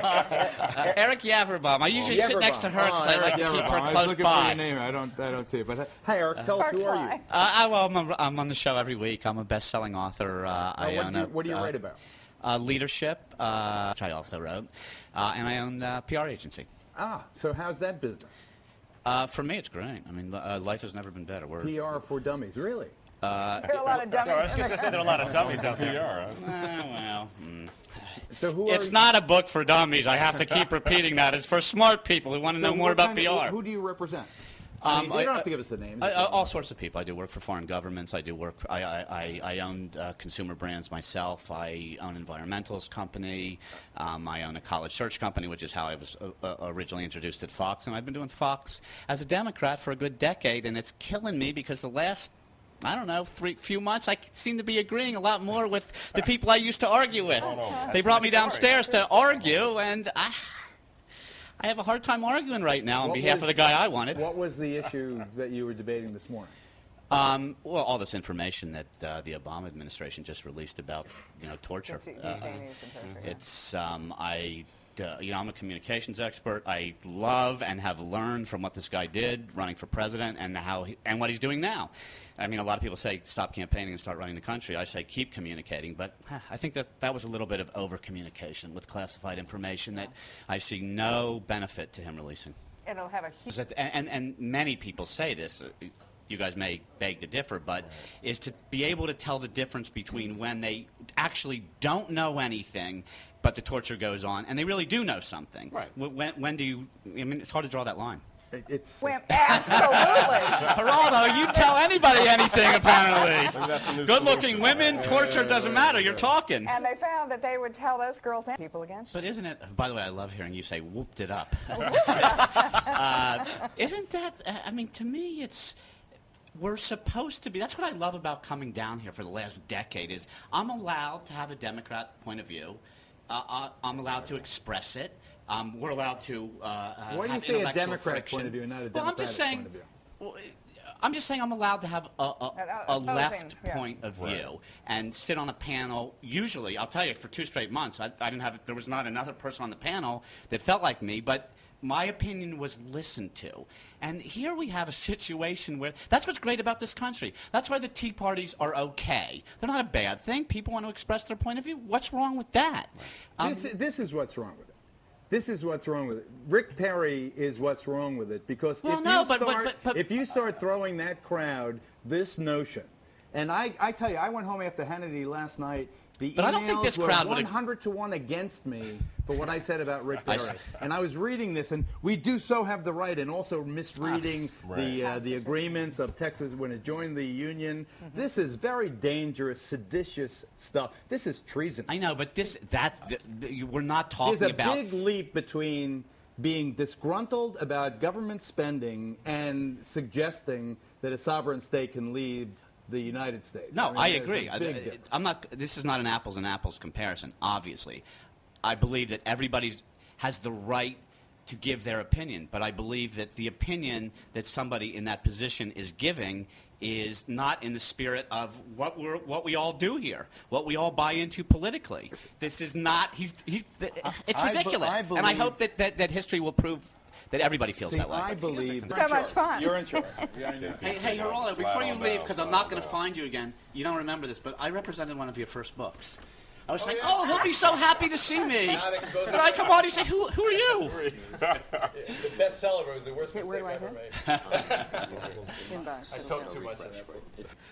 Eric Yaverbaum. I usually sit next to her because I like to keep her close by. For your name. I don't see it. But hi, Eric. Tell us, who are you? I'm on the show every week. I'm a best-selling author. What do you write about? Leadership, which I also wrote, and I own a PR agency. So how's that business? For me, it's great. I mean, life has never been better. PR for dummies, really? There are a lot of dummies. I was going to say there are a lot of dummies out there. So who it's not a book for dummies. I have to keep repeating that. It's for smart people who want to know more about PR. Who do you represent? You don't have to give us the names. All sorts of people. I do work for foreign governments. I do work. I own consumer brands myself. I own an environmentalist company. I own a college search company, which is how I was originally introduced at Fox. And I've been doing Fox as a Democrat for a good decade, and it's killing me because the last, I don't know, few months, I seem to be agreeing a lot more with the people I used to argue with. They brought me downstairs to argue, and I have a hard time arguing right now on behalf of the guy I wanted. What was the issue that you were debating this morning? Well, all this information that the Obama administration just released about, torture. Detainees and torture. It's I'm a communications expert. I love and have learned from what this guy did running for president and what he's doing now. I mean, a lot of people say stop campaigning and start running the country. I say keep communicating, but I think that was a little bit of over-communication with classified information that I see no benefit to him releasing. It'll have a huge... And many people say this. You guys may beg to differ, but is to be able to tell the difference between when they actually don't know anything, but the torture goes on, and they really do know something. Right. When do you? I mean, it's hard to draw that line. Absolutely. Geraldo, you tell anybody anything, apparently. Good-looking women, torture doesn't matter. You're talking. And they found that they would tell those girls and people against you. But isn't it? By the way, I love hearing you say "whooped it up." Isn't that? I mean, to me, it's. We're supposed to be, that's what I love about coming down here for the last decade is I'm allowed to have a Democrat point of view. I'm allowed to express it. We're allowed to Why do you say a Democrat point of view, not a Democratic point of view? Well, I'm just saying I'm allowed to have a left point of view and sit on a panel. Usually, I'll tell you, for 2 straight months, there was not another person on the panel that felt like me, but my opinion was listened to. And here we have a situation where, that's what's great about this country. That's why the Tea Parties are okay. They're not a bad thing. People want to express their point of view. What's wrong with that? This is what's wrong with it. This is what's wrong with it. Rick Perry is what's wrong with it because if you start throwing that crowd this notion, and I tell you, I went home after Hannity last night. The emails I don't think this crowd were 100 to 1 against me for what I said about Rick Perry. And I was reading this, and we do so have the right, and also misreading the agreements of Texas when it joined the Union. This is very dangerous, seditious stuff. This is treasonous. I know, but we're not talking about... There's a big leap between being disgruntled about government spending and suggesting that a sovereign state can lead the United States. No, I agree. I'm not. This is not an apples and apples comparison. Obviously, I believe that everybody has the right to give their opinion, but I believe that the opinion that somebody in that position is giving is not in the spirit of what we all do here, what we all buy into politically. This is not. It's ridiculous, and I hope that history will prove that everybody feels that way. I believe so much fun. You're in charge. Hey, Geraldo, before you leave, because I'm not going to find you again, you don't remember this, but I represented one of your first books. I was saying, oh, he'll be so happy to see me. And I come on, he said, who are you? The bestseller was the worst mistake I ever made. I talked too much on that.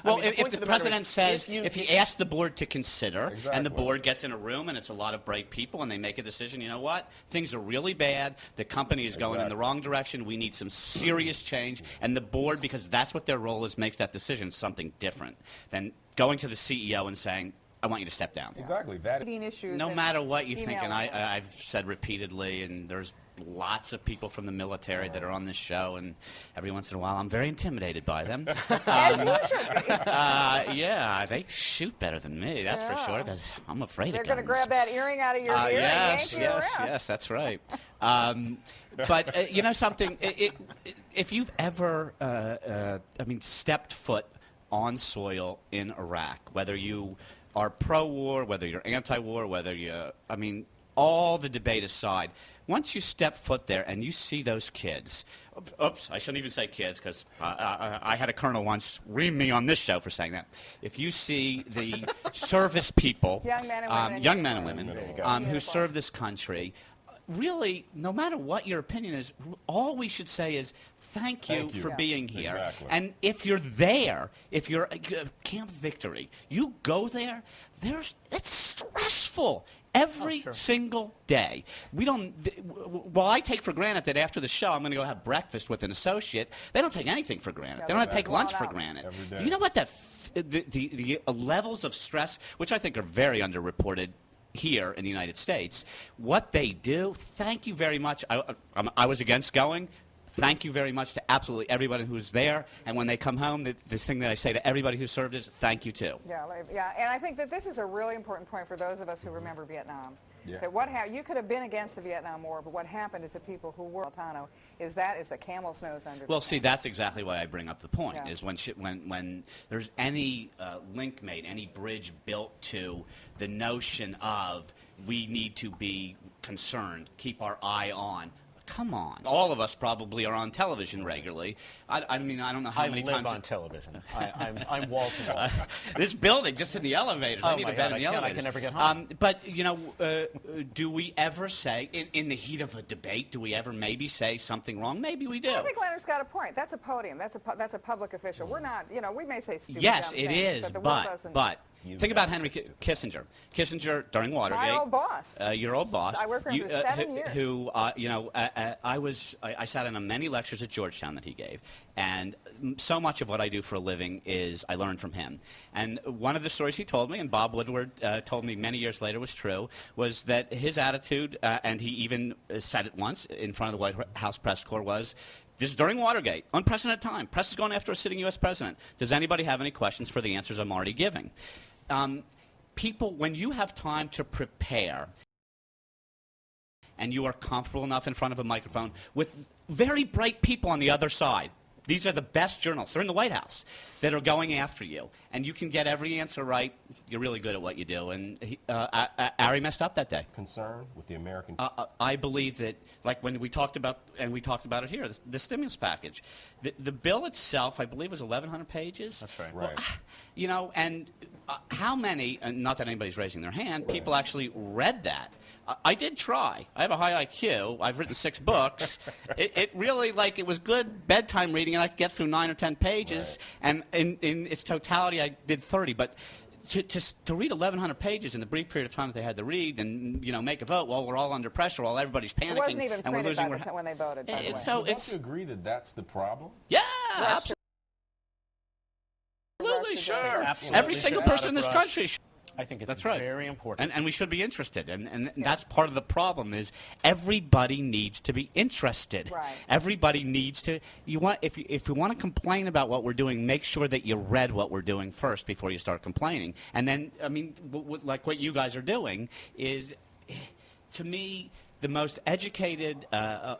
Well, if the president says, if he asks the board to consider, and the board gets in a room and it's a lot of bright people and they make a decision, you know what? Things are really bad. The company is going in the wrong direction. We need some serious change. And the board, because that's what their role is, makes that decision something different than going to the CEO and saying, I want you to step down. Exactly. No matter what you think, and I've said repeatedly, and there's lots of people from the military that are on this show, and every once in a while I'm very intimidated by them. Yeah, they shoot better than me, that's for sure, because I'm afraid of guns. They're going to grab that earring out of your ear and yank you around. Yes, that's right. But you know something, if you've ever, stepped foot on soil in Iraq, whether you are pro-war, whether you're anti-war, whether you, all the debate aside, once you step foot there and you see those kids, oops, I shouldn't even say kids because I had a colonel once ream me on this show for saying that. If you see the service people, young men and women, who serve this country, really, no matter what your opinion is, all we should say is thank you for being here. Exactly. And if you're there, if you're Camp Victory, you go there, it's stressful. Every single day. We don't, well, I take for granted that after the show I'm going to go have breakfast with an associate. They don't take anything for granted. They don't take lunch for granted. Do you know what the levels of stress, which I think are very underreported here in the United States, what they do, thank you very much. I was against going. Thank you very much to absolutely everybody who's there. And when they come home, this thing that I say to everybody who served is thank you too. Yeah, and I think that this is a really important point for those of us who remember Vietnam. Yeah. That you could have been against the Vietnam War, but what happened is the people who were Altano is the camel's nose under. Well, see, that's exactly why I bring up the point. Yeah. Is when there's any link made, any bridge built to the notion of we need to be concerned, keep our eye on. Come on. All of us probably are on television regularly. I mean, I don't know how many times. I live on television. I'm wall to wall. This building, just in the elevators. I need a bed in the elevators. I can never get home. But, you know, do we ever say, in the heat of a debate, do we ever maybe say something wrong? Maybe we do. I think Leonard's got a point. That's a podium. That's a public official. We're not, you know, we may say stupid yes, dumb it things, is, but think about Henry Kissinger. Kissinger, during Watergate. My old boss. Your old boss. I worked for him for 7 years. Who, you know, I sat in on many lectures at Georgetown that he gave. And so much of what I do for a living is I learned from him. And one of the stories he told me, and Bob Woodward told me many years later was true, was that his attitude, and he even said it once in front of the White House press corps, was, this is during Watergate, unprecedented time. Press is going after a sitting U.S. president. Does anybody have any questions for the answers I'm already giving? People, when you have time to prepare and you are comfortable enough in front of a microphone with very bright people on the other side, these are the best journalists. They're in the White House that are going after you. And you can get every answer right. You're really good at what you do. And Ari messed up that day. Concern with the American. I believe that, like when we talked about, and we talked about it here, the stimulus package. The bill itself, I believe, was 1,100 pages. That's right. Right. Well, you know, and how many, and not that anybody's raising their hand, people actually read that? I did try. I have a high IQ. I've written 6 books. It really, like, it was good bedtime reading, and I could get through 9 or 10 pages. Right. And in its totality, I did 30. But to read 1,100 pages in the brief period of time that they had to read, and, you know, make a vote while we're all under pressure, while everybody's panicking, it wasn't even and we're printed losing when they voted. By the way. So Don't you agree that that's the problem? Yeah, absolutely, sure. Absolutely Every single person in this country. I think it's That's right. very important. And we should be interested. And that's part of the problem is everybody needs to be interested. Right. Everybody needs to, if you want to complain about what we're doing, make sure that you read what we're doing first before you start complaining. And then, I mean, like what you guys are doing is, to me, the most educated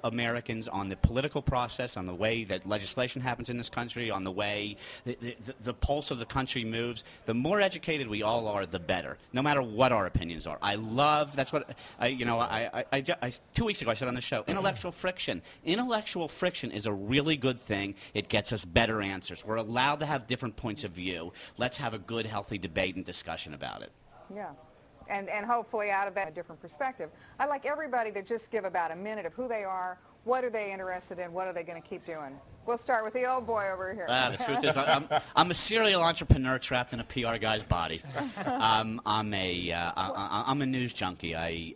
Americans on the political process, on the way that legislation happens in this country, on the way the pulse of the country moves, the more educated we all are, the better, no matter what our opinions are. I love, that's what, you know, 2 weeks ago I said on the show, intellectual friction. Intellectual friction is a really good thing. It gets us better answers. We're allowed to have different points of view. Let's have a good, healthy debate and discussion about it. Yeah. And hopefully out of that a different perspective. I'd like everybody to just give about a minute of who they are, what are they interested in, what are they going to keep doing. We'll start with the old boy over here. The truth is, I'm a serial entrepreneur trapped in a PR guy's body. I'm a news junkie.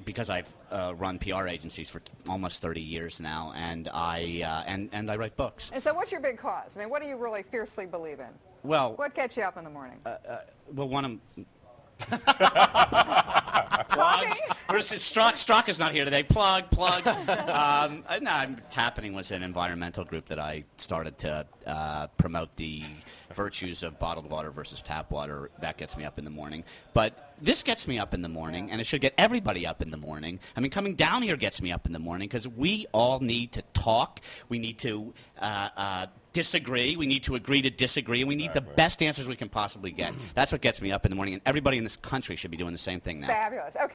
Because I've run PR agencies for almost 30 years now, and I write books. And so what's your big cause? I mean, what do you really fiercely believe in? Well, what gets you up in the morning? Well, one of Coffee? Strzok is not here today. Plug. No, Happening was an environmental group that I started to promote the virtues of bottled water versus tap water. That gets me up in the morning. But this gets me up in the morning, and it should get everybody up in the morning. I mean, coming down here gets me up in the morning because we all need to talk. We need to disagree. We need to agree to disagree, and we need the best answers we can possibly get. That's what gets me up in the morning, and everybody in this country should be doing the same thing now. Fabulous. Okay.